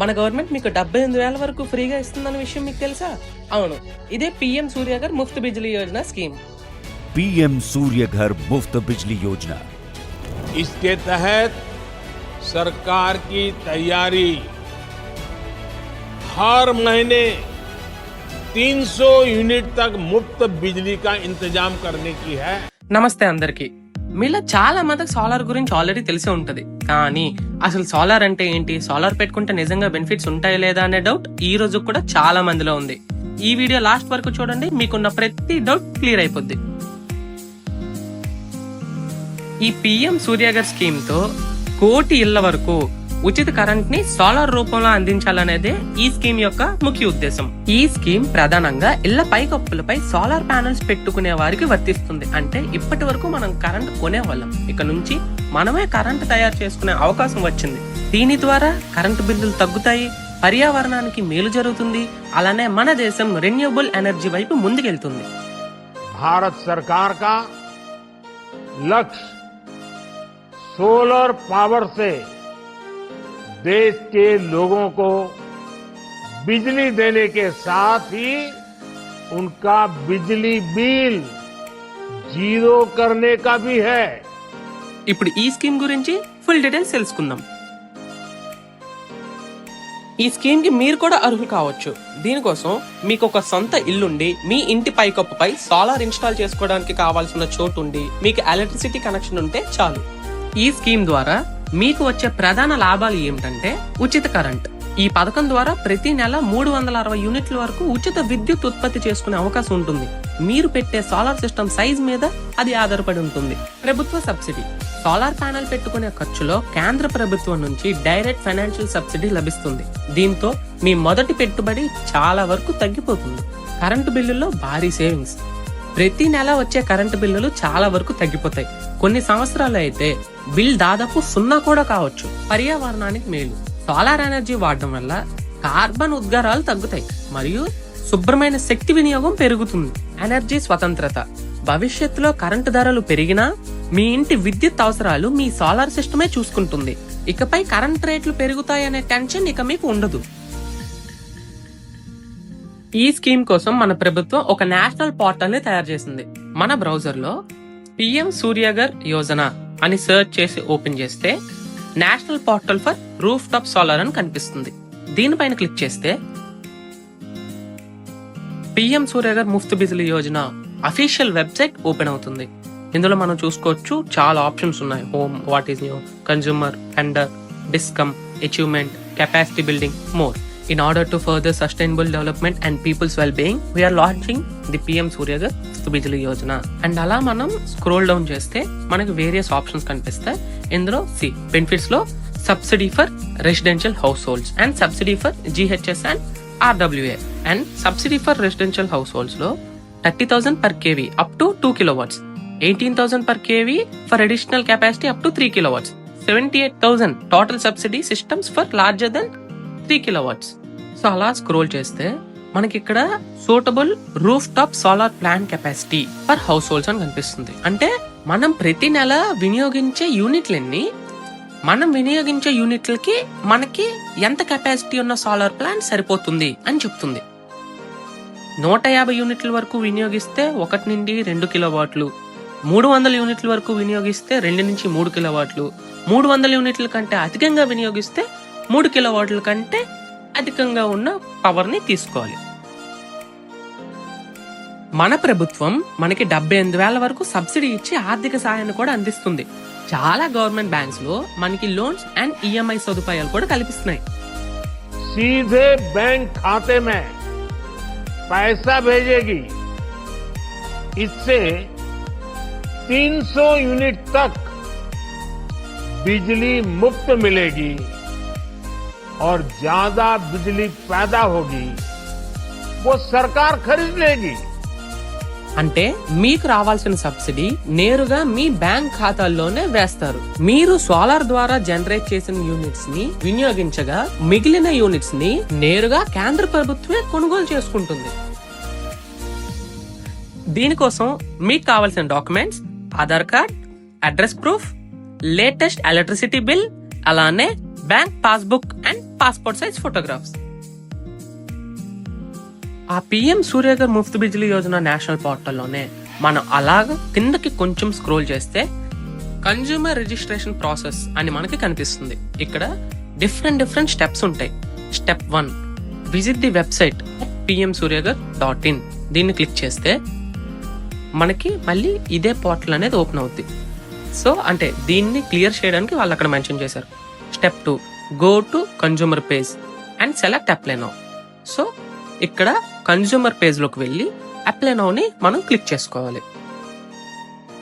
మన గవర్నమెంట్ మీకు 78,000 వరకు ఫ్రీగా ఇస్తుందన్న విషయం మీకు తెలుసా? అవును, ఇదే पीएम सूर्य घर मुफ्त बिजली योजना स्कीम। पीएम सूर्य घर मुफ्त बिजली योजना। इसके तहत सरकार की तैयारी हर महीने 300 यूनिट तक मुफ्त बिजली का इंतजाम करने की है। నమస్తే అందరికి। మీలో చాలా మందికి సోలార్ గురించి ఆల్రెడీ తెలిసే ఉంటది, కానీ అసలు సోలార్ అంటే ఏంటి, సోలార్ పెట్టుకుంటే నిజంగా బెనిఫిట్స్ ఉంటాయా లేదా అనే డౌట్ ఈ రోజు కూడా చాలా మందిలో ఉంది। ఈ వీడియో లాస్ట్ వరకు చూడండి, మీకున్న ప్రతి డౌట్ క్లియర్ అయిపోద్ది। ఈ పీఎం సూర్యఘర్ స్కీమ్ తో 1 కోటి ఇళ్ల వరకు ఉచిత కరెంట్ ని సోలార్ రూపంలో అందించాలనేదే ఈ స్కీమ్ యొక్క ముఖ్య ఉద్దేశం। ఈ స్కీమ్ ప్రధానంగా ఇళ్ల పైకప్పులపై సోలార్ ప్యానెల్స్ పెట్టుకునే వారికి వర్తిస్తుంది। అంటే ఇప్పటి వరకు మనం కరెంట్ కొనేవాళ్ళం, ఇక నుంచి మనమే కరెంట్ తయారు చేసుకునే అవకాశం వచ్చింది। దీని ద్వారా కరెంటు బిల్లులు తగ్గుతాయి, పర్యావరణానికి మేలు జరుగుతుంది, అలానే మన దేశం రెన్యూవబుల్ ఎనర్జీ వైపు ముందుకెళ్తుంది। भारत सरकार का लक्ष्य सोलर पावर से देश के लोगों को बिजली देने के साथ ही उनका बिजली बिल जीरो करने का भी है। ఇప్పుడు ఈ స్కీమ్ గురించి ఫుల్ డీటెయిల్స్ తెలుసుకుందాం। ఈ స్కీమ్ కి మీరు కూడా అర్హులు కావచ్చు। దీనికోసం మీకు ఒక సొంత ఇల్లుండి మీ ఇంటి పైకప్పుపై సోలార్ ఇన్స్టాల్ చేసుకోవడానికి కావాల్సిన చోటు ఉండి మీకు ఎలక్ట్రిసిటీ కనెక్షన్ ఉంటే చాలు। ఈ స్కీమ్ ద్వారా మీకు వచ్చే ప్రధాన లాభాలు ఏమిటంటే ఉచిత కరెంట్। ఈ పథకం ద్వారా ప్రతి నెల 360 యూనిట్ల వరకు ఉచిత విద్యుత్ ఉత్పత్తి చేసుకునే అవకాశం ఉంటుంది। మీరు పెట్టే సోలార్ సిస్టమ్ సైజ్ మీద అది ఆధారపడి ఉంటుంది। ప్రభుత్వ సబ్సిడీ, సోలార్ ప్యానెల్ పెట్టుకునే ఖర్చులో కేంద్ర ప్రభుత్వం నుంచి డైరెక్ట్ ఫైనాన్షియల్ సబ్సిడీ లభిస్తుంది। దీంతో మీ మొదటి పెట్టుబడి చాలా వరకు తగ్గిపోతుంది। కరెంటు బిల్లుల్లో భారీ సేవింగ్స్, ప్రతి నెల వచ్చే కరెంటు బిల్లులు చాలా వరకు తగ్గిపోతాయి। కొన్ని సంవత్సరాలు అయితే బిల్ దాదాపు 0 కూడా కావచ్చు। పర్యావరణానికి మేలు, సోలార్ ఎనర్జీ వాడడం వల్ల కార్బన్ ఉద్గారాలు తగ్గుతాయి మరియు శుభ్రమైన శక్తి వినియోగం పెరుగుతుంది। ఎనర్జీ స్వతంత్రత, భవిష్యత్తులో కరెంటు ధరలు పెరిగినా మీ ఇంటి విద్యుత్ అవసరాలు మీ సోలార్ సిస్టమే చూసుకుంటుంది। ఇకపై కరెంట్ రేట్లు పెరుగుతాయనే టెన్షన్ ఇక మీకు ఉండదు। ఈ స్కీమ్ కోసం మన ప్రభుత్వం ఒక నేషనల్ పోర్టల్ ని తయారు చేసింది। మన బ్రౌజర్ లో పీఎం సూర్యఘర్ యోజన అని సెర్చ్ చేసి ఓపెన్ చేస్తే national portal for roof top solar అని కనిపిస్తుంది। దీనిపైన క్లిక్ చేస్తే PM Surya Ghar Muft Bijli Yojana official website open అవుతుంది। ఇందులో మనం చూసుకోవచ్చు చాలా ఆప్షన్స్ ఉన్నాయి। Home, what is new, consumer, tender, discom, achievement, capacity building, more. In order to further sustainable development and people's well-being, we are launching the PM Surya Ghar Bijli Yojana. And అలా మనం scroll down చేస్తే మనకి various options కనిపిస్తాయి। ఇందులో benefits లో subsidy for residential house holds and subsidy for GHS and RWA and subsidy for residential house holds లో 30,000 per kV up to 2 kilowatts, 18,000 per kV for additional capacity up to 3 kilowatts, 78,000 total subsidy systems for larger than 3 kilowatts. So అలా scroll చేస్తే మనకి ఇక్కడ suitable roof top solar plant capacity for house holds అని కనిపిస్తుంది। అంటే మనం ప్రతి నెల వినియోగించే యూనిట్లన్నీ, మనం వినియోగించే యూనిట్లకి మనకి ఎంత కెపాసిటీ ఉన్న సోలార్ ప్లాంట్ సరిపోతుంది అని చెప్తుంది। 150 యూనిట్ల వరకు వినియోగిస్తే 1 నుండి 2 కిలోవాట్లు, 300 యూనిట్ల వరకు వినియోగిస్తే 2 నుంచి 3 కిలోవాట్లు, 300 యూనిట్ల కంటే అధికంగా వినియోగిస్తే 3 కిలోవాట్ల కంటే అధికంగా ఉన్న పవర్ ని తీసుకోవాలి। మన ప్రభుత్వం మనకి 78,000 వరకు సబ్సిడీ ఇచ్చి ఆర్థిక సహాయాన్ని కూడా అందిస్తుంది। చాలా గవర్నమెంట్ బ్యాంక్స్ లో మనకి లోన్స్ అండ్ ఈఎంఐ సదుపాయాలు కూడా కల్పిస్తున్నాయి। सीधे बैंक खाते में पैसा भेजेगी। इससे 300 यूनिट तक बिजली मुफ्त मिलेगी और ज्यादा बिजली पैदा होगी वो सरकार खरीद लेगी। అంటే మీకు రావాల్సిన సబ్సిడీ నేరుగా మీ బ్యాంక్ ఖాతాల్లోనే వేస్తారు। మీరు సోలార్ ద్వారా జనరేట్ చేసిన యూనిట్స్ ని వినియోగించగా మిగిలిన యూనిట్స్ ని నేరుగా కేంద్ర ప్రభుత్వమే కొనుగోలు చేసుకుంటుంది। దీనికోసం మీకు కావాల్సిన documents Aadhaar card, address proof, latest electricity bill, అలానే bank passbook and passport size photographs. ఆ పిఎం సూర్య ఘర్ ముఫ్త్ బిజ్లీ యోజన నేషనల్ పోర్టల్లోనే మనం అలాగ కిందకి కొంచెం స్క్రోల్ చేస్తే కన్జ్యూమర్ రిజిస్ట్రేషన్ ప్రాసెస్ అని మనకి కనిపిస్తుంది. ఇక్కడ డిఫరెంట్ స్టెప్స్ ఉంటాయి. Step 1, visit the website pmsuryaghar.in. దీన్ని క్లిక్ చేస్తే మనకి మళ్ళీ ఇదే పోర్టల్ అనేది ఓపెన్ అవుద్ది. సో అంటే దీన్ని క్లియర్ చేయడానికి వాళ్ళు అక్కడ మెన్షన్ చేశారు. Step 2, go to consumer page and select apply now. So ఇక్కడ కన్జ్యూమర్ పేజ్లోకి వెళ్ళి అప్లై నౌని మనం క్లిక్ చేసుకోవాలి.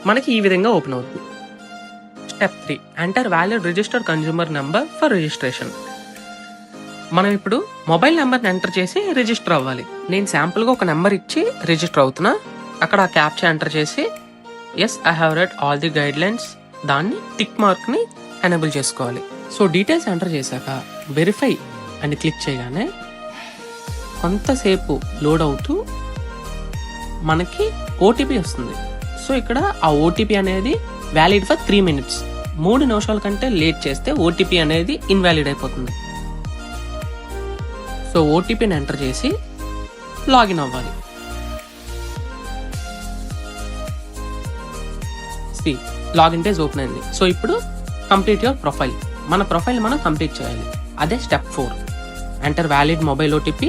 మనకి ఈ విధంగా ఓపెన్ అవుతుంది. Step 3, enter valid registered consumer number for registration. మనం ఇప్పుడు మొబైల్ నెంబర్ని ఎంటర్ చేసి రిజిస్టర్ అవ్వాలి. నేను శాంపుల్గా ఒక నెంబర్ ఇచ్చి రిజిస్టర్ అవుతున్నా. అక్కడ క్యాప్చా ఎంటర్ చేసి yes I have read all the guidelines, దాన్ని టిక్ మార్క్ని ఎనేబుల్ చేసుకోవాలి. సో డీటెయిల్స్ ఎంటర్ చేశాక వెరిఫై అని క్లిక్ చేయగానే కొంతసేపు లోడ్ అవుతూ మనకి ఓటీపీ వస్తుంది. సో ఇక్కడ ఆ ఓటీపీ అనేది వ్యాలిడ్ ఫర్ 3 minutes. 3 నిమిషాల కంటే లేట్ చేస్తే ఓటీపీ అనేది ఇన్వాలిడ్ అయిపోతుంది. సో ఓటీపీని ఎంటర్ చేసి లాగిన్ అవ్వాలి. లాగిన్ పేజ్ ఓపెన్ అయింది. సో ఇప్పుడు కంప్లీట్ యువర్ ప్రొఫైల్. మన ప్రొఫైల్ మనం కంప్లీట్ చేయాలి. అదే step 4, enter valid mobile OTP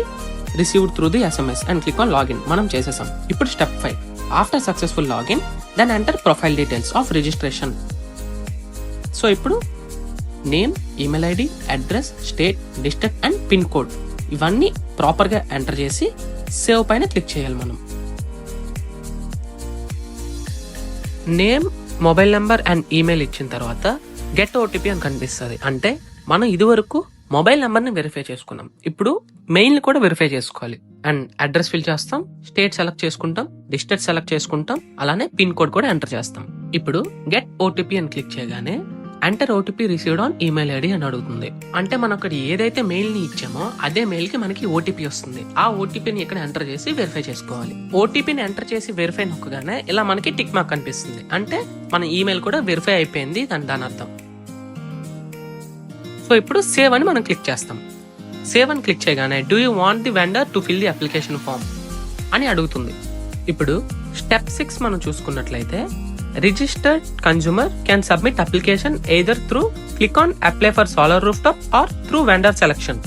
received through the SMS and click on login. మనం చేసేసాం. ఇప్పుడు step 5, after successful login then enter profile details of registration. So ఇప్పుడు name, email ID, address, state, district and pin code ఇవన్నీ ప్రాపర్గా enter చేసి save పైన click చేయాలి. మనం name, mobile number and email ఇచ్చిన తర్వాత గెట్ ఓటీపీ అని కనిపిస్తుంది. అంటే మనం ఇదివరకు మొబైల్ నెంబర్ని వెరిఫై చేసుకున్నాం, ఇప్పుడు మెయిల్ కూడా వెరిఫై చేసుకోవాలి. అండ్ అడ్రస్ ఫిల్ చేస్తాం, స్టేట్ సెలెక్ట్ చేసుకుంటాం, డిస్ట్రిక్ట్ సెలెక్ట్ చేసుకుంటాం, అలానే పిన్ కోడ్ కూడా ఎంటర్ చేస్తాం. ఇప్పుడు గెట్ ఓటీపీ అని క్లిక్ చేయగానే enter OTP received on email ID అని అడుగుతుంది. అంటే మనం అక్కడ ఏదైతే మెయిల్ ని ఇచ్చామో అదే మెయిల్ కి మనకి ఓటీపీ వస్తుంది. ఆ ఓటీపీని ఇక్కడ ఎంటర్ చేసి వెరిఫై చేసుకోవాలి. ఓటీపీని ఎంటర్ చేసి వెరిఫై నొక్కగానే ఇలా మనకి టిక్ మార్క్ కనిపిస్తుంది. అంటే మన ఈమెయిల్ కూడా వెరిఫై అయిపోయింది దాని అర్థం. సో ఇప్పుడు సేవ్ అని మనం క్లిక్ చేస్తాం. సేవ్ అని క్లిక్ చేయగానే do you want the vendor to fill the application form అని అడుగుతుంది. ఇప్పుడు స్టెప్ 6 మనం చూసుకున్నట్లయితే registered consumer can submit application either through click on apply for solar rooftop or through vendor selection.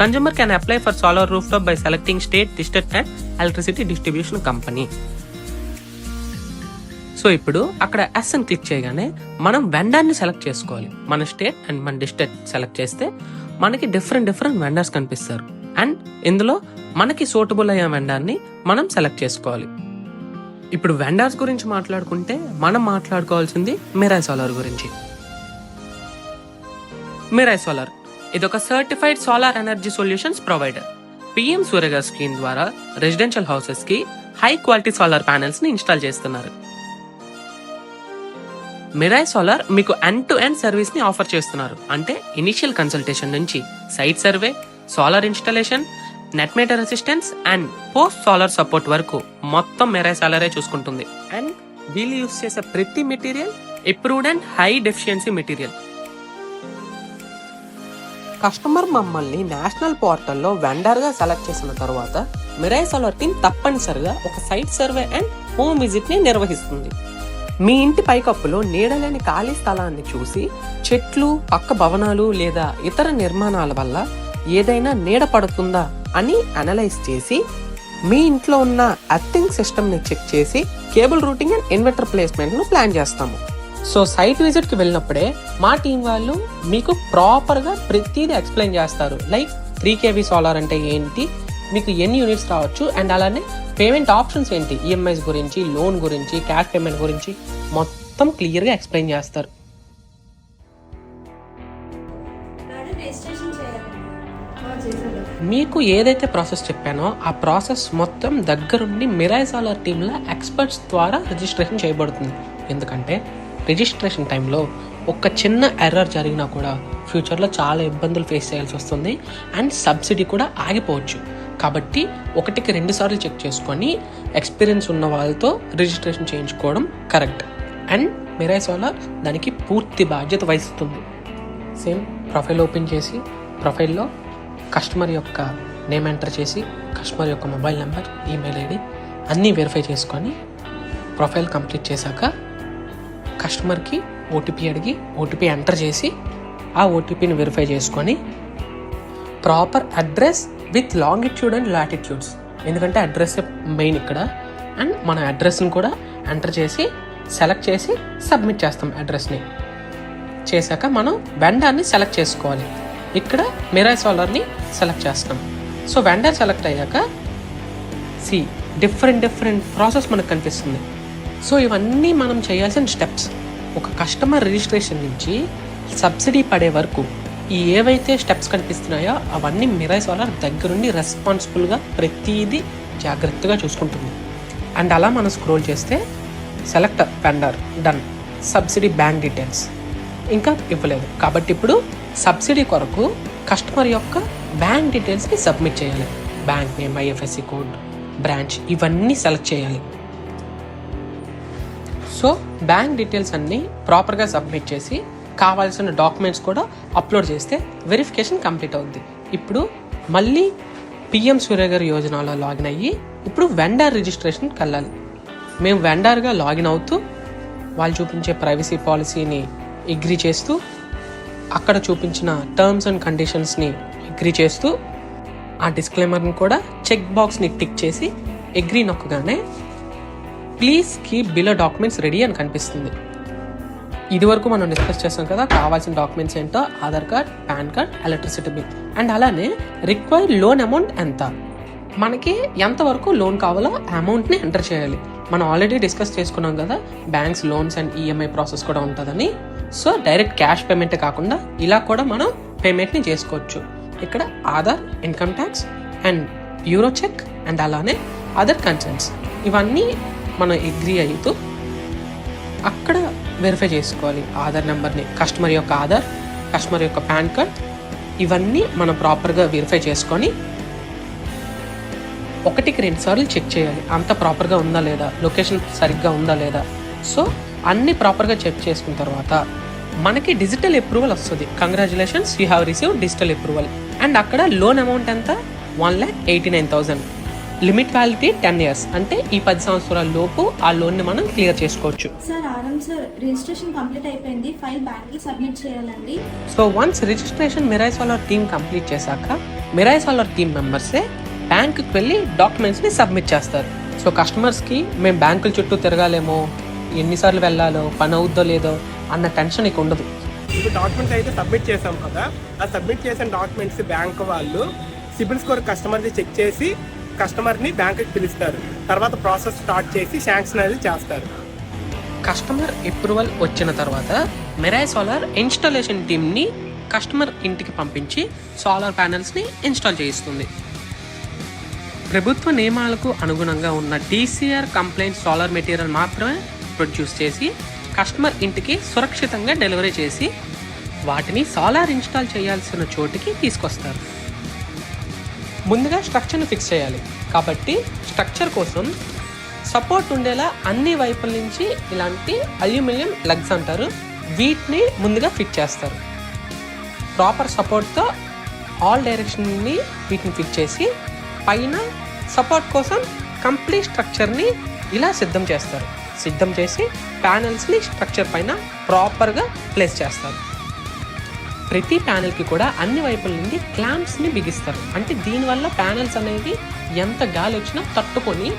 Consumer can apply for solar rooftop by selecting state, district and electricity distribution company. So ఇప్పుడు అక్కడ yes అని click చేయగానే మనం వెండర్ని select చేసుకోవాలి. మన state and మన district select చేస్తే మనకి డిఫరెంట్ వెండర్స్ కనిపిస్తారు. అండ్ ఇందులో మనకి సూటబుల్ అయ్యే వెండర్ని మనం సెలెక్ట్ చేసుకోవాలి. ఇప్పుడు వెండర్స్ గురించి మాట్లాడుకుంటే మనం మాట్లాడుకోవాల్సింది మిరాయ్ సోలార్ గురించి. మిరాయ్ సోలార్ ఇది ఒక certified solar energy solutions provider. PM Surya Ghar scheme ద్వారా రెసిడెన్షియల్ హౌసెస్ కి హై క్వాలిటీ సోలార్ ప్యానెల్స్ ని ఇన్స్టాల్ చేస్తున్నారు. మిరాయ్ సోలార్ మీకు ఎండ్ టు ఎండ్ సర్వీస్ ని ఆఫర్ చేస్తున్నారు. అంటే ఇనిషియల్ కన్సల్టేషన్ నుంచి site survey, solar installation, net meter assistance and post solar support వరకు మొత్తం మిరాయ్ సోలారే చూసుకుంటుంది. అండ్ వీళ్ళు యూస్ చేసే ప్రతి material approved and high deficiency material. Customer మమ్మల్ని నేషనల్ పోర్టల్లో వెండర్గా సెలెక్ట్ చేసిన తర్వాత మిరాయ్ సోలార్ టీమ్ తప్పనిసరిగా ఒక site survey and home visit ని నిర్వహిస్తుంది. మీ ఇంటి పైకప్పులో నీడలేని ఖాళీ స్థలాన్ని చూసి చెట్లు, పక్క భవనాలు లేదా ఇతర నిర్మాణాల వల్ల ఏదైనా నీడ పడుతుందా అని అనలైజ్ చేసి మీ ఇంట్లో ఉన్న అర్థింగ్ సిస్టమ్ని చెక్ చేసి కేబుల్ రూటింగ్ అండ్ ఇన్వర్టర్ ప్లేస్మెంట్ను ప్లాన్ చేస్తాము. సో సైట్ విజిట్కి వెళ్ళినప్పుడే మా టీం వాళ్ళు మీకు ప్రాపర్గా ప్రతిదీ ఎక్స్ప్లెయిన్ చేస్తారు. లైక్ 3 kV సోలార్ అంటే ఏంటి, మీకు ఎన్ని యూనిట్స్ రావచ్చు, అండ్ అలానే పేమెంట్ ఆప్షన్స్ ఏంటి, ఈఎంఐస్ గురించి, లోన్ గురించి, క్యాష్ పేమెంట్ గురించి మొత్తం క్లియర్గా ఎక్స్ప్లెయిన్ చేస్తారు. మీకు ఏదైతే ప్రాసెస్ చెప్పానో ఆ ప్రాసెస్ మొత్తం దగ్గరుండి మిరాయ్ సోలార్ టీంల ఎక్స్పర్ట్స్ ద్వారా రిజిస్ట్రేషన్ చేయబడుతుంది. ఎందుకంటే రిజిస్ట్రేషన్ టైంలో ఒక చిన్న ఎర్రర్ జరిగినా కూడా ఫ్యూచర్లో చాలా ఇబ్బందులు ఫేస్ చేయాల్సి వస్తుంది. అండ్ సబ్సిడీ కూడా ఆగిపోవచ్చు. కాబట్టి 1కి 2 సార్లు చెక్ చేసుకొని ఎక్స్పీరియన్స్ ఉన్న వాళ్ళతో రిజిస్ట్రేషన్ చేయించుకోవడం కరెక్ట్. అండ్ మిరాయ్ సోలార్ దానికి పూర్తి బాధ్యత వహిస్తుంది. సేమ్ ప్రొఫైల్ ఓపెన్ చేసి ప్రొఫైల్లో కస్టమర్ యొక్క నేమ్ ఎంటర్ చేసి కస్టమర్ యొక్క మొబైల్ నెంబర్, ఈమెయిల్ ఐడి అన్నీ వెరిఫై చేసుకొని ప్రొఫైల్ కంప్లీట్ చేశాక కస్టమర్కి ఓటీపీ అడిగి ఓటీపీ ఎంటర్ చేసి ఆ ఓటీపీని వెరిఫై చేసుకొని proper address with longitude and latitudes, ఎందుకంటే అడ్రస్ మెయిన్ ఇక్కడ, అండ్ మన అడ్రస్ని కూడా ఎంటర్ చేసి సెలెక్ట్ చేసి సబ్మిట్ చేస్తాం. అడ్రస్ని చేశాక మనం వెండర్ని సెలెక్ట్ చేసుకోవాలి. ఇక్కడ మిరాయ్ సోలార్ని సెలెక్ట్ చేస్తాం. సో వెండర్ సెలెక్ట్ అయ్యాక డిఫరెంట్ ప్రాసెస్ మనకు కనిపిస్తుంది. సో ఇవన్నీ మనం చేయాల్సిన స్టెప్స్. ఒక కస్టమర్ రిజిస్ట్రేషన్ నుంచి సబ్సిడీ పడే వరకు ఈ ఏవైతే స్టెప్స్ కనిపిస్తున్నాయో అవన్నీ మిరాయ్ సోలార్ దగ్గరుండి రెస్పాన్సిబుల్గా ప్రతిదీ జాగ్రత్తగా చూసుకుంటుంది. అండ్ అలా మనం స్క్రోల్ చేస్తే select vendor done, subsidy bank details ఇంకా ఇవ్వలేదు కాబట్టి ఇప్పుడు సబ్సిడీ కొరకు కస్టమర్ యొక్క బ్యాంక్ డీటెయిల్స్ని సబ్మిట్ చేయాలి. Bank name, IFSC code, branch ఇవన్నీ సెలెక్ట్ చేయాలి. సో బ్యాంక్ డీటెయిల్స్ అన్నీ ప్రాపర్గా సబ్మిట్ చేసి కావాల్సిన డాక్యుమెంట్స్ కూడా అప్లోడ్ చేస్తే వెరిఫికేషన్ కంప్లీట్ అవుద్ది. ఇప్పుడు మళ్ళీ పిఎం సూర్య గారి యోజనలో లాగిన్ అయ్యి ఇప్పుడు వెండర్ రిజిస్ట్రేషన్కి వెళ్ళాలి. మేము వెండర్గా లాగిన్ అవుతూ వాళ్ళు చూపించే ప్రైవసీ పాలసీని అగ్రీ చేస్తూ అక్కడ చూపించిన టర్మ్స్ అండ్ కండిషన్స్ని అగ్రీ చేస్తూ ఆ డిస్క్లైమర్ని కూడా చెక్ బాక్స్ని టిక్ చేసి అగ్రీ నొక్కగానే please keep below documents ready అని కనిపిస్తుంది. ఇది వరకు మనం డిస్కస్ చేస్తాం కదా కావాల్సిన డాక్యుమెంట్స్ ఏంటో, Aadhaar card, pan card, electricity bill and అలానే రిక్వైర్డ్ లోన్ అమౌంట్ ఎంత, మనకి ఎంతవరకు లోన్ కావాలో అమౌంట్ని ఎంటర్ చేయాలి. మనం ఆల్రెడీ డిస్కస్ చేసుకున్నాం కదా banks loans and EMI process కూడా ఉంటుందని. సో డైరెక్ట్ క్యాష్ పేమెంటే కాకుండా ఇలా కూడా మనం పేమెంట్ని చేసుకోవచ్చు. ఇక్కడ Aadhaar, income tax and bureau check and అలానే అదర్ కన్సర్న్స్ ఇవన్నీ మనం అగ్రీ అవుతూ అక్కడ వెరిఫై చేసుకోవాలి. ఆధార్ నెంబర్ని, కస్టమర్ యొక్క ఆధార్, కస్టమర్ యొక్క పాన్ కార్డ్ ఇవన్నీ మనం ప్రాపర్గా వెరిఫై చేసుకొని 1-2 సార్లు చెక్ చేయాలి అంత ప్రాపర్గా ఉందా లేదా, లొకేషన్ సరిగ్గా ఉందా లేదా. సో అన్నీ ప్రాపర్గా చెక్ చేసుకున్న తర్వాత మనకి డిజిటల్ అప్రూవల్ వస్తుంది. Congratulations, you have received digital approval. And అక్కడ లోన్ అమౌంట్ ఎంత 1,89,000, లిమిట్ వ్యాలిటీ 10 years, అంటే ఈ 10 సంవత్సరాల లోపు ఆ లోన్ని మనం క్లియర్ చేసుకోవచ్చు. సార్ రిజిస్ట్రేషన్ కంప్లీట్ అయిపోయింది, ఫైల్ బ్యాంక్కి సబ్మిట్ చేయాలండి. So once registration Mirai solar team complete చేశాక మిరాయ్ సోలార్ టీమ్ మెంబర్సే బ్యాంకుకి వెళ్ళి డాక్యుమెంట్స్ని సబ్మిట్ చేస్తారు. సో కస్టమర్స్కి మేము బ్యాంకుల చుట్టూ తిరగాలేమో, ఎన్నిసార్లు వెళ్ళాలో, పని అవుద్దో లేదో అన్న టెన్షన్ ఇక ఉండదు. ఇప్పుడు డాక్యుమెంట్స్ అయితే సబ్మిట్ చేసాం కదా, ఆ సబ్మిట్ చేసిన డాక్యుమెంట్స్ బ్యాంక్ వాళ్ళు సిబిల్ స్కోర్ కస్టమర్ది చెక్ చేసి కస్టమర్ని బ్యాంకుకి పిలుస్తారు. తర్వాత ప్రాసెస్ స్టార్ట్ చేసి శాంక్షన్ అనేది చేస్తారు. కస్టమర్ అప్రూవల్ వచ్చిన తర్వాత మిరాయ్ సోలార్ ఇన్స్టాలేషన్ టీమ్ని కస్టమర్ ఇంటికి పంపించి సోలార్ ప్యానెల్స్ని ఇన్స్టాల్ చేయిస్తుంది. ప్రభుత్వ నియమాలకు అనుగుణంగా ఉన్న DCR-compliant సోలార్ మెటీరియల్ మాత్రమే ప్రొడ్యూస్ చేసి కస్టమర్ ఇంటికి సురక్షితంగా డెలివరీ చేసి వాటిని సోలార్ ఇన్స్టాల్ చేయాల్సిన చోటికి తీసుకొస్తారు. ముందుగా స్ట్రక్చర్ని ఫిక్స్ చేయాలి కాబట్టి స్ట్రక్చర్ కోసం సపోర్ట్ ఉండేలా అన్ని వైపుల నుంచి ఇలాంటి అల్యూమినియం లగ్స్ అంటారు, వీటిని ముందుగా ఫిట్ చేస్తారు. ప్రాపర్ సపోర్ట్తో ఆల్ డైరెక్షన్ని వీటిని ఫిట్ చేసి పైన సపోర్ట్ కోసం కంప్లీట్ స్ట్రక్చర్ని ఇలా సిద్ధం చేస్తారు. సిద్ధం చేసి ప్యానెల్స్ని స్ట్రక్చర్ పైన ప్రాపర్గా ప్లేస్ చేస్తారు. ప్రతి ప్యానెల్కి కూడా అన్ని వైపుల నుండి క్లాంప్స్ని బిగిస్తారు. అంటే దీనివల్ల ప్యానెల్స్ అనేది ఎంత గాలి వచ్చినా తట్టుకొని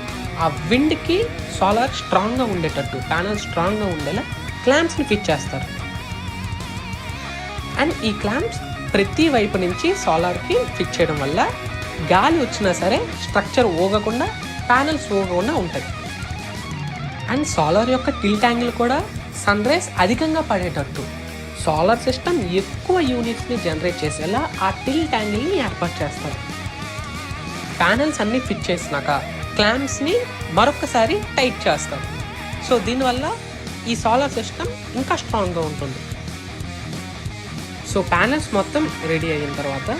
ఆ విండ్కి సోలార్ స్ట్రాంగ్గా ఉండేటట్టు, ప్యానెల్ స్ట్రాంగ్గా ఉండేలా క్లాంప్స్ని ఫిట్ చేస్తారు. అండ్ ఈ క్లాంప్స్ ప్రతి వైపు నుంచి సోలార్కి ఫిట్ చేయడం వల్ల గాలి వచ్చినా సరే స్ట్రక్చర్ ఊగకుండా, ప్యానెల్స్ ఊగకుండా ఉంటాయి. అండ్ సోలార్ యొక్క టిల్ట్ యాంగిల్ కూడా సన్ రైజ్ అధికంగా పడేటట్టు సోలార్ సిస్టమ్ ఎక్కువ యూనిట్స్ని జనరేట్ చేసేలా ఆ టిల్ట్ యాంగిల్ని ఏర్పాటు చేస్తారు. ప్యానెల్స్ అన్నీ ఫిట్ చేసినాక క్లాంప్స్ని మరొకసారి టైట్ చేస్తారు. సో దీనివల్ల ఈ సోలార్ సిస్టమ్ ఇంకా స్ట్రాంగ్గా ఉంటుంది. సో ప్యానెల్స్ మొత్తం రెడీ అయిన తర్వాత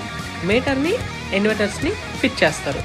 మీటర్ని, ఇన్వర్టర్స్ని ఫిట్ చేస్తారు.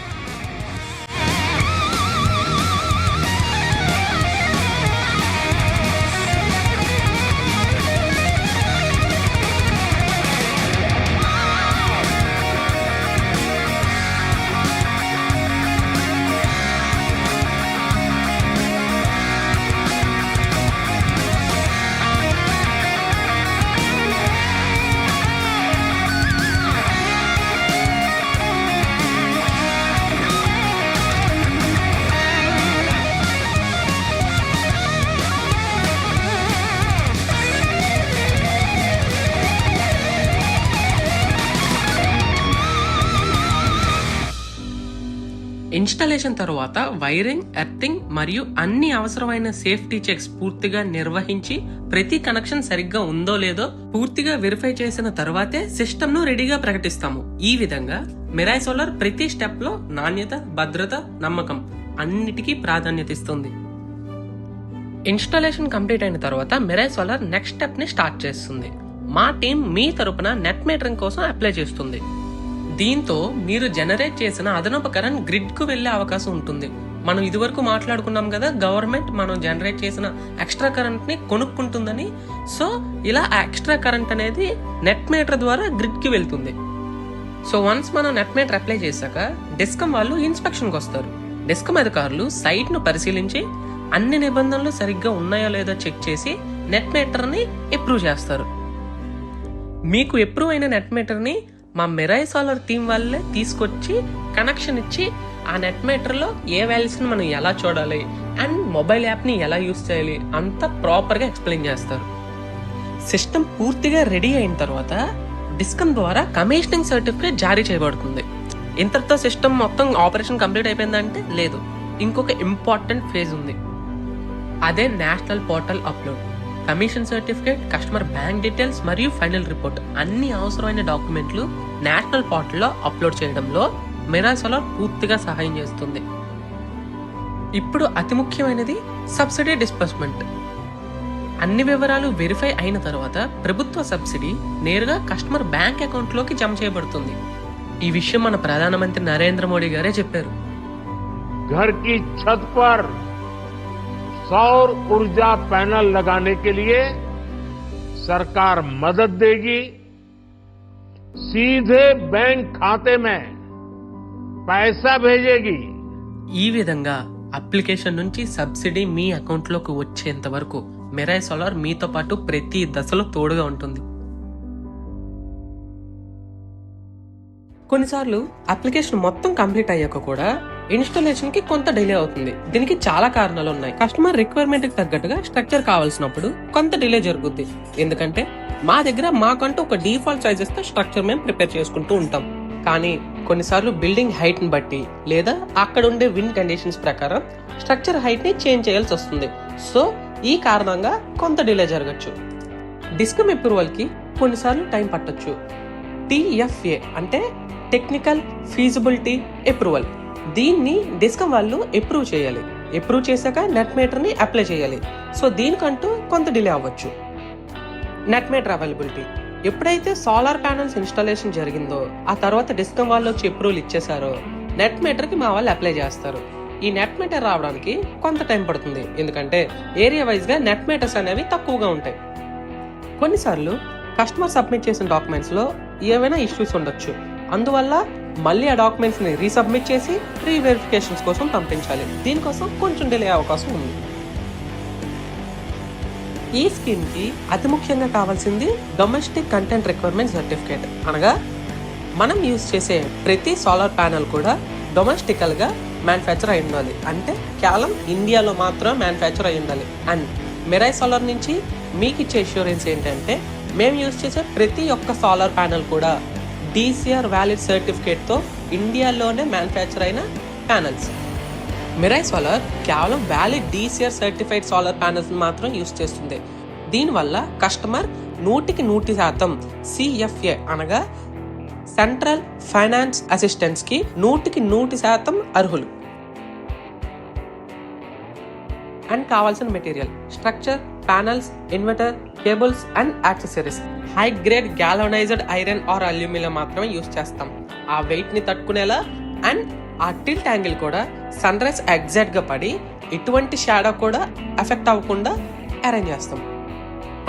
ఇన్స్టాలేషన్ తర్వాత వైరింగ్, ఎర్తింగ్ మరియు అన్ని అవసరమైన సేఫ్టీ చెక్స్ పూర్తిగా నిర్వహించి ప్రతి కనెక్షన్ సరిగ్గా ఉందో లేదో పూర్తిగా వెరిఫై చేసిన తర్వాతే సిస్టమ్ ను రెడీగా ప్రకటిస్తాము. ఈ విధంగా మిరాయ్ సోలార్ ప్రతి స్టెప్ లో నాణ్యత, భద్రత, నమ్మకం అన్నిటికీ ప్రాధాన్యత ఇస్తుంది. ఇన్స్టాలేషన్ కంప్లీట్ అయిన తర్వాత మిరాయ్ సోలార్ నెక్స్ట్ స్టెప్ ని స్టార్ట్ చేస్తుంది. మా టీం మీ తరపున నెట్ మీటరింగ్ కోసం అప్లై చేస్తుంది. దీంతో మీరు జనరేట్ చేసిన అదనపు కరెంట్ గ్రిడ్ కు వెళ్లే అవకాశం ఉంటుంది. మనం ఇదివరకు మాట్లాడుకున్నాం కదా, గవర్నమెంట్ మనం జనరేట్ చేసిన ఎక్స్ట్రా కరెంట్ ని కొనుక్కుంటుందని. సో ఇలా ఆ ఎక్స్ట్రా కరెంట్ అనేది నెట్ మీటర్ ద్వారా గ్రిడ్ కి వెళ్తుంది. సో వన్స్ మనం నెట్ మీటర్ అప్లై చేశాక డిస్కమ్ వాళ్ళు ఇన్స్పెక్షన్ కి వస్తారు. డిస్కమ్ అధికారులు సైట్ ను పరిశీలించి అన్ని నిబంధనలు సరిగ్గా ఉన్నాయో లేదో చెక్ చేసి నెట్ మీటర్ ని అప్రూవ్ చేస్తారు. మీకు అప్రూవ్ అయిన నెట్ మీటర్ ని మా మిరాయ్ సోలార్ టీం వాళ్ళే తీసుకొచ్చి కనెక్షన్ ఇచ్చి ఆ నెట్ మీటర్ లో ఏ వాల్యూస్ ని మనం ఎలా చూడాలి అండ్ మొబైల్ యాప్ ని ఎలా యూజ్ చేయాలి అంతా ప్రాపర్ గా ఎక్స్ప్లెయిన్ చేస్తారు. సిస్టమ్ పూర్తిగా రెడీ అయిన తర్వాత డిస్కమ్ ద్వారా కమిషనింగ్ సర్టిఫికేట్ జారీ చేయబడుతుంది. ఇంతటితో సిస్టమ్ మొత్తం ఆపరేషన్ కంప్లీట్ అయిపోయిందంటే లేదు, ఇంకొక ఇంపార్టెంట్ ఫేజ్ ఉంది. అదే national portal upload. Commission certificate, customer bank details మరియు ఫైనల్ రిపోర్ట్ అన్ని అవసరమైన డాక్యుమెంట్లు నేషనల్ పోర్టల్లో అప్లోడ్ చేయడంలో మిరాయ్ సోలార్ పూర్తిగా సహాయం చేస్తుంది. ఇప్పుడు అతి ముఖ్యమైనది సబ్సిడీ డిస్బర్స్మెంట్. అన్ని వివరాలు వెరిఫై అయిన తర్వాత ప్రభుత్వ సబ్సిడీ నేరుగా కస్టమర్ బ్యాంక్ అకౌంట్ లోకి జమ చేయబడుతుంది. ఈ విషయం మన ప్రధానమంత్రి నరేంద్ర మోడీ గారే చెప్పారు. घर की छत पर सौर ऊर्जा पैनल लगाने के लिए सरकार मदद देगी, सीधे बैंक खाते में पैसा भेजेगी. ఈ విధంగా అప్లికేషన్ నుంచి సబ్సిడీ మీ అకౌంట్ లోకి వచ్చేంత వరకు మిరాయ్ సోలార్ మీతో పాటు ప్రతి దశలో తోడుగా ఉంటుంది. కొన్నిసార్లు అప్లికేషన్ మొత్తం కంప్లీట్ అయ్యాక కూడా ఇన్స్టాలేషన్ కి కొంత డిలే అవుతుంది. దీనికి చాలా కారణాలు ఉన్నాయి. కస్టమర్ రిక్వైర్మెంట్ కి తగ్గట్టుగా స్ట్రక్చర్ కావాల్సినప్పుడు కొంత డిలే జరుగుద్ది. ఎందుకంటే మా దగ్గర మాకంటూ ఒక డిఫాల్ట్ సైజెస్ తో స్ట్రక్చర్ మేము ప్రిపేర్ చేసుకుంటూ ఉంటాం. కానీ కొన్నిసార్లు బిల్డింగ్ హైట్ ని బట్టి లేదా అక్కడ ఉండే విండ్ కండిషన్స్ ప్రకారం స్ట్రక్చర్ హైట్ ని చేంజ్ చేయాల్సి వస్తుంది. సో ఈ కారణంగా కొంత డిలే జరగచ్చు. డిస్కమ్ అప్రూవల్ కి కొన్నిసార్లు టైం పట్టొచ్చు. TFA అంటే టెక్నికల్ ఫీజిబిలిటీ అప్రూవల్. దీన్ని డిస్కమ్ వాళ్ళు అప్రూవ్ చేయాలి. అప్రూవ్ చేశాక నెట్ మీటర్ ని అప్లై చేయాలి. సో దీనికంటూ కొంత డిలే అవ్వచ్చు. Net meter availability. ఎప్పుడైతే సోలార్ ప్యానల్స్ ఇన్స్టాలేషన్ జరిగిందో ఆ తర్వాత డిస్కమ్ వాళ్ళు వచ్చి అప్రూవల్ ఇచ్చేసారో నెట్ మీటర్ కి మా వాళ్ళు అప్లై చేస్తారు. ఈ నెట్ మీటర్ రావడానికి కొంత టైం పడుతుంది. ఎందుకంటే ఏరియా వైజ్ గా నెట్ మీటర్స్ అనేవి తక్కువగా ఉంటాయి. కొన్నిసార్లు కస్టమర్ సబ్మిట్ చేసిన డాక్యుమెంట్స్ లో ఏవైనా ఇష్యూస్ ఉండొచ్చు. అందువల్ల మళ్ళీ ఆ డాక్యుమెంట్స్ ని రీసబ్మిట్ చేసి రీవెరిఫికేషన్స్ కోసం పంపించాలి. దీనికోసం కొంచెం డిలే అవకాశం ఉంది. ఈ స్కీమ్ కి అతి ముఖ్యంగా కావాల్సింది డొమెస్టిక్ కంటెంట్ రిక్వైర్మెంట్ సర్టిఫికేట్. అనగా మనం యూజ్ చేసే ప్రతి సోలార్ ప్యానల్ కూడా డొమెస్టికల్ గా మ్యానుఫ్యాక్చర్ అయి ఉండాలి. అంటే కేవలం ఇండియాలో మాత్రం మ్యానుఫ్యాక్చర్ అయి ఉండాలి. అండ్ మిరాయ్ సోలార్ నుంచి మీకు ఇచ్చే ఇన్సూరెన్స్ ఏంటంటే మేము యూజ్ చేసే ప్రతి ఒక్క సోలార్ ప్యానల్ కూడా DCR వ్యాలిడ్ సర్టిఫికేట్ తో ఇండియాలోనే మ్యానుఫ్యాక్చర్ అయిన ప్యానల్స్. మిరాయ్ సోలార్ కేవలం valid DCR certified solar panels మాత్రం యూజ్ చేస్తుంది. దీనివల్ల కస్టమర్ 100% CFA అనగా సెంట్రల్ ఫైనాన్స్ అసిస్టెన్స్ కి 100% అర్హులు. అండ్ కావాల్సిన material structure, panels, inverter, cables and accessories. High grade galvanised iron are aluminium మాత్రమే యూజ్ చేస్తాం. ఆ వెయిట్ ని తట్టుకునేలా అండ్ ఆ టిల్ట్ యాంగిల్ కూడా సన్ రైజ్ ఎగ్జాక్ట్ గా పడి ఎటువంటి షాడో కూడా ఎఫెక్ట్ అవ్వకుండా అరేంజ్ చేస్తాం.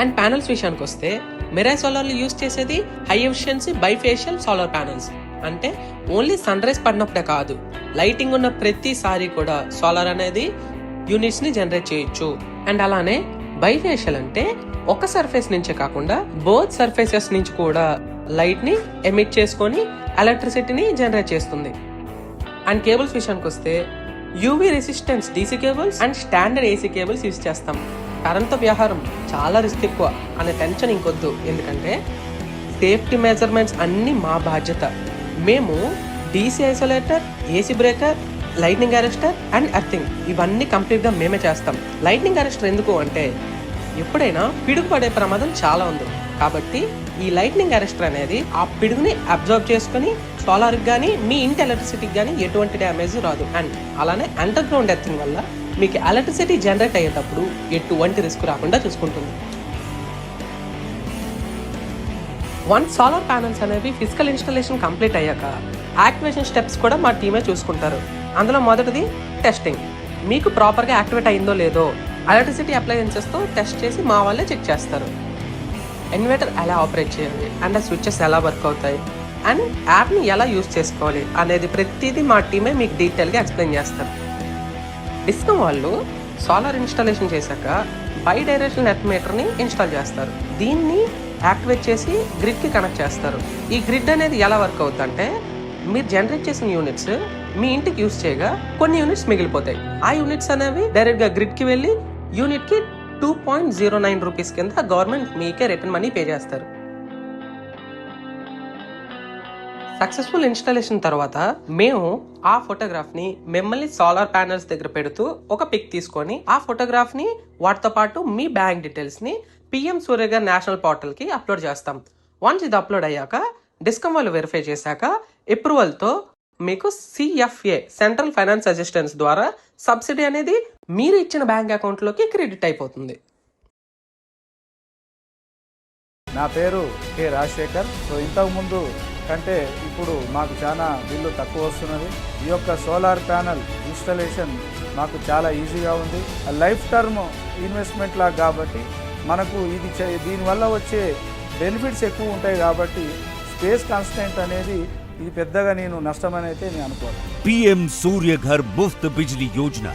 అండ్ ప్యానల్స్ విషయానికి వస్తే మిరాయ్ సోలార్ లో యూజ్ చేసేది high efficiency bifacial solar panels. అంటే ఓన్లీ సన్ రైజ్ పడినప్పుడే కాదు, లైటింగ్ ఉన్న ప్రతిసారి కూడా సోలార్ అనేది యూనిట్స్ ని జనరేట్ చేయొచ్చు. అండ్ అలానే బైఫేషియల్ అంటే ఒక సర్ఫేస్ నుంచే కాకుండా బోత్ సర్ఫేసెస్ నుంచి కూడా లైట్ ని ఎమిట్ చేసుకొని ఎలక్ట్రిసిటీని జనరేట్ చేస్తుంది. అండ్ కేబుల్స్ విషయానికి వస్తే UV resistance DC cables and standard AC cables use చేస్తాం. కరెంట్ వ్యవహారం చాలా రిస్క్ ఎక్కువ అనే టెన్షన్ ఇంకొద్దు. ఎందుకంటే సేఫ్టీ మెజర్మెంట్స్ అన్ని మా బాధ్యత. మేము DC isolator, AC breaker, lightning arrester and earthing ఇవన్నీ కంప్లీట్గా మేమే చేస్తాం. లైట్నింగ్ అరెస్టర్ ఎందుకు అంటే ఎప్పుడైనా పిడుగు పడే ప్రమాదం చాలా ఉంది కాబట్టి ఈ లైట్నింగ్ అరెస్టర్ అనేది ఆ పిడుగుని అబ్జర్వ్ చేసుకుని సోలార్కి కానీ మీ ఇంటి ఎలక్ట్రిసిటీకి కానీ ఎటువంటి డ్యామేజ్ రాదు. అండ్ అలానే అండర్ గ్రౌండ్ ఎర్తింగ్ వల్ల మీకు ఎలక్ట్రిసిటీ జనరేట్ అయ్యేటప్పుడు ఎటువంటి రిస్క్ రాకుండా చూసుకుంటుంది. వన్ సోలార్ ప్యానల్స్ అనేవి ఫిజికల్ ఇన్స్టాలేషన్ కంప్లీట్ అయ్యాక యాక్టివేషన్ స్టెప్స్ కూడా మా టీమే చూసుకుంటారు. అందులో మొదటిది టెస్టింగ్. మీకు ప్రాపర్గా యాక్టివేట్ అయిందో లేదో ఎలక్ట్రిసిటీ అప్లయన్సెస్తో టెస్ట్ చేసి మా వాళ్ళే చెక్ చేస్తారు. ఇన్వర్టర్ ఎలా ఆపరేట్ చేయాలి అండ్ ఆ స్విచ్చెస్ ఎలా వర్క్ అవుతాయి అండ్ యాప్ని ఎలా యూజ్ చేసుకోవాలి అనేది ప్రతిదీ మా టీమే మీకు డీటెయిల్గా ఎక్స్ప్లెయిన్ చేస్తారు. డిస్కమ్ వాళ్ళు సోలార్ ఇన్స్టాలేషన్ చేశాక బై-డైరెక్షనల్ నెట్ మీటర్ని ఇన్స్టాల్ చేస్తారు. దీన్ని యాక్టివేట్ చేసి గ్రిడ్కి కనెక్ట్ చేస్తారు. ఈ గ్రిడ్ అనేది ఎలా వర్క్ అవుతుందంటే మీరు జనరేట్ చేసిన యూనిట్స్ మీ ఇంటికి యూజ్ చేయగా కొన్ని యూనిట్స్ మిగిలిపోతాయి. ఆ యూనిట్స్ అనేవి డైరెక్ట్గా గ్రిడ్కి వెళ్ళి యూనిట్కి 2.09 రూపీస్ కింద గవర్నమెంట్ మీకే రిటర్న్ మనీ పే చేస్తారు. సక్సెస్ఫుల్ ఇన్స్టాలేషన్ తర్వాత మేము ఆ ఫోటోగ్రాఫ్ని మిమ్మల్ని సోలార్ ప్యానల్స్ దగ్గర పెడుతూ ఒక పిక్ తీసుకొని ఆ ఫోటోగ్రాఫ్ని వాటితో పాటు మీ బ్యాంక్ డీటెయిల్స్ని PM సూర్య గారి నేషనల్ పోర్టల్కి అప్లోడ్ చేస్తాం. వన్స్ ఇది అప్లోడ్ అయ్యాక డిస్కమ్ వాళ్ళు వెరిఫై చేశాక అప్రూవల్తో మీకు CFA సెంట్రల్ ఫైనాన్స్ అసిస్టెన్స్ ద్వారా సబ్సిడీ అనేది మీరు ఇచ్చిన బ్యాంక్ అకౌంట్లోకి క్రెడిట్ అయిపోతుంది. నా పేరు కె రాజశేఖర్. ఇంతకుముందు కంటే ఇప్పుడు మాకు చాలా బిల్లు తక్కువ వస్తున్నది. ఈ యొక్క సోలార్ ప్యానల్ ఇన్స్టాలేషన్ మాకు చాలా ఈజీగా ఉంది. లైఫ్ టర్మ్ ఇన్వెస్ట్మెంట్ లాగా కాబట్టి మనకు ఇది దీనివల్ల వచ్చే బెనిఫిట్స్ ఎక్కువ ఉంటాయి కాబట్టి స్పేస్ కాన్స్టెంట్ అనేది ఇది పెద్దగా నేను నష్టమని అయితే నేను అనుకోను. PM सूर्य घर मुफ्त बिजली योजना